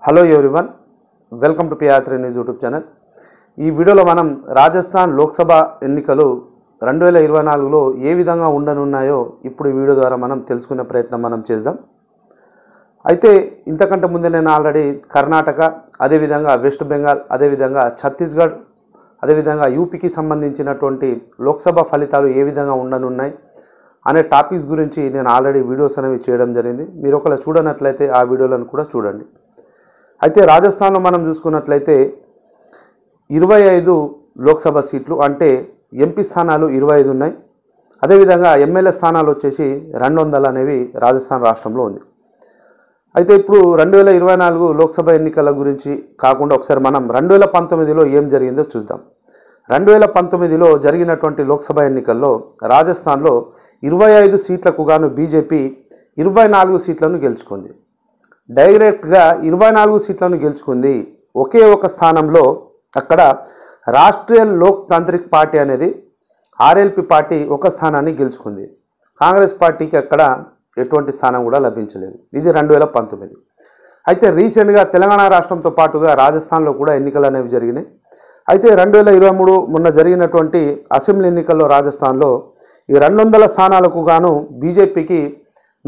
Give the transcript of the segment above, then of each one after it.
Hello everyone, welcome to పిఆర్3 news YouTube channel. ఈ వీడియోలో మనం రాజస్థాన్ లోక్సభ ఎన్నికలు 2024లో ఏ విధంగా ఉండనున్నాయో ఇప్పుడు ఈ వీడియో ద్వారా మనం తెలుసుకునే ప్రయత్నం మనం చేద్దాం. అయితే ఇంతకంటే ముందే నేను ఆల్రెడీ కర్ణాటక, అదేవిధంగా వెస్ట్ బెంగాల్, అదేవిధంగా ఛత్తీస్గఢ్, అదేవిధంగా యూపీకి సంబంధించినటువంటి లోక్సభ ఫలితాలు ఏ విధంగా ఉండనున్నాయి అనే టాపిక్స్ గురించి నేను ఆల్రెడీ వీడియోస్ అనేవి చేయడం జరిగింది. మీరు ఒకవేళ చూడనట్లయితే ఆ వీడియోలను కూడా చూడండి. అయితే రాజస్థాన్లో మనం చూసుకున్నట్లయితే 25 లోక్సభ సీట్లు, అంటే ఎంపీ స్థానాలు 25 ఉన్నాయి. అదేవిధంగా ఎమ్మెల్యే స్థానాలు వచ్చేసి 200 అనేవి రాజస్థాన్ రాష్ట్రంలో ఉంది. అయితే ఇప్పుడు 2024 లోక్సభ ఎన్నికల గురించి కాకుండా ఒకసారి మనం 2019లో ఏం జరిగిందో చూద్దాం. 2019లో జరిగినటువంటి లోక్సభ ఎన్నికల్లో రాజస్థాన్లో 25 సీట్లకు గాను బీజేపీ 24 సీట్లను గెలుచుకుంది. డైరెక్ట్గా 24 సీట్లను గెలుచుకుంది. ఒకే ఒక స్థానంలో అక్కడ రాష్ట్రీయ లోక్ తాంత్రిక్ పార్టీ అనేది ఆర్ఎల్పీ పార్టీ ఒక స్థానాన్ని గెలుచుకుంది. కాంగ్రెస్ పార్టీకి అక్కడ ఎటువంటి స్థానం కూడా లభించలేదు. ఇది 2019. అయితే రీసెంట్గా తెలంగాణ రాష్ట్రంతో పాటుగా రాజస్థాన్లో కూడా ఎన్నికలు అనేవి జరిగినాయి. అయితే 2023 మొన్న జరిగినటువంటి అసెంబ్లీ ఎన్నికల్లో రాజస్థాన్లో ఈ 200 స్థానాలకు గాను బీజేపీకి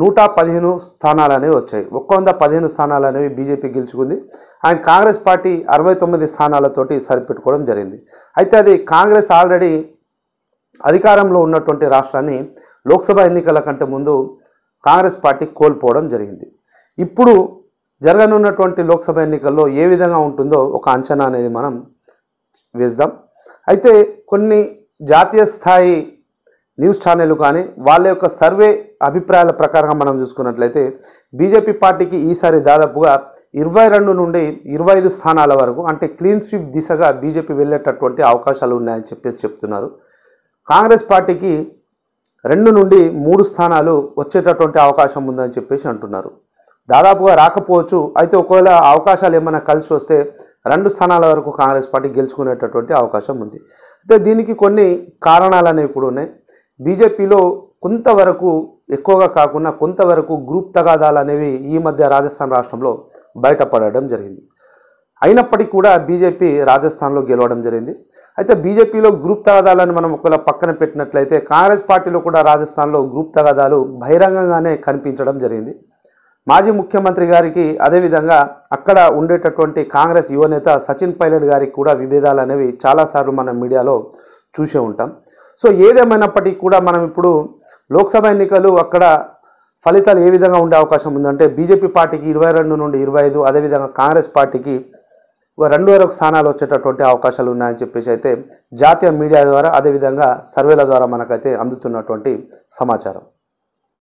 115 స్థానాలు అనేవి వచ్చాయి. 115 స్థానాలు అనేవి బీజేపీ గెలుచుకుంది. అండ్ కాంగ్రెస్ పార్టీ 69 స్థానాలతోటి సరిపెట్టుకోవడం జరిగింది. అయితే అది కాంగ్రెస్ ఆల్రెడీ అధికారంలో ఉన్నటువంటి రాష్ట్రాన్ని లోక్సభ ఎన్నికల కంటే ముందు కాంగ్రెస్ పార్టీ కోల్పోవడం జరిగింది. ఇప్పుడు జరగనున్నటువంటి లోక్సభ ఎన్నికల్లో ఏ విధంగా ఉంటుందో ఒక అంచనా అనేది మనం వేద్దాం. అయితే కొన్ని జాతీయ స్థాయి న్యూస్ ఛానళ్ళు కానీ వాళ్ళ యొక్క సర్వే అభిప్రాయాల ప్రకారంగా మనం చూసుకున్నట్లయితే బీజేపీ పార్టీకి ఈసారి దాదాపుగా 22 నుండి 25 స్థానాల వరకు, అంటే క్లీన్ స్వీప్ దిశగా బీజేపీ వెళ్ళేటటువంటి అవకాశాలు ఉన్నాయని చెప్తున్నారు. కాంగ్రెస్ పార్టీకి 2 నుండి 3 స్థానాలు వచ్చేటటువంటి అవకాశం ఉందని చెప్పేసి అంటున్నారు. దాదాపుగా రాకపోవచ్చు. అయితే ఒకవేళ అవకాశాలు ఏమైనా కలిసి వస్తే 2 స్థానాల వరకు కాంగ్రెస్ పార్టీ గెలుచుకునేటటువంటి అవకాశం ఉంది. అయితే దీనికి కొన్ని కారణాలు అనేవి కూడా ఉన్నాయి. బీజేపీలో కొంతవరకు, ఎక్కువగా కాకుండా కొంతవరకు గ్రూప్ తగాదాలు అనేవి ఈ మధ్య రాజస్థాన్ రాష్ట్రంలో బయటపడడం జరిగింది. అయినప్పటికీ కూడా బీజేపీ రాజస్థాన్లో గెలవడం జరిగింది. అయితే బీజేపీలో గ్రూప్ తగాదాలను మనం ఒకవేళ పక్కన పెట్టినట్లయితే కాంగ్రెస్ పార్టీలో కూడా రాజస్థాన్లో గ్రూప్ తగాదాలు బహిరంగంగానే కనిపించడం జరిగింది. మాజీ ముఖ్యమంత్రి గారికి, అదేవిధంగా అక్కడ ఉండేటటువంటి కాంగ్రెస్ యువనేత సచిన్ పైలట్ గారికి కూడా విభేదాలు అనేవి చాలాసార్లు మనం మీడియాలో చూసే ఉంటాం. సో ఏదేమైనప్పటికీ కూడా మనం ఇప్పుడు లోక్సభ ఎన్నికలు అక్కడ ఫలితాలు ఏ విధంగా ఉండే అవకాశం ఉందంటే బీజేపీ పార్టీకి 22 నుండి 25, అదేవిధంగా కాంగ్రెస్ పార్టీకి 2 స్థానాలు వచ్చేటటువంటి అవకాశాలు ఉన్నాయని చెప్పేసి అయితే జాతీయ మీడియా ద్వారా, అదేవిధంగా సర్వేల ద్వారా మనకైతే అందుతున్నటువంటి సమాచారం.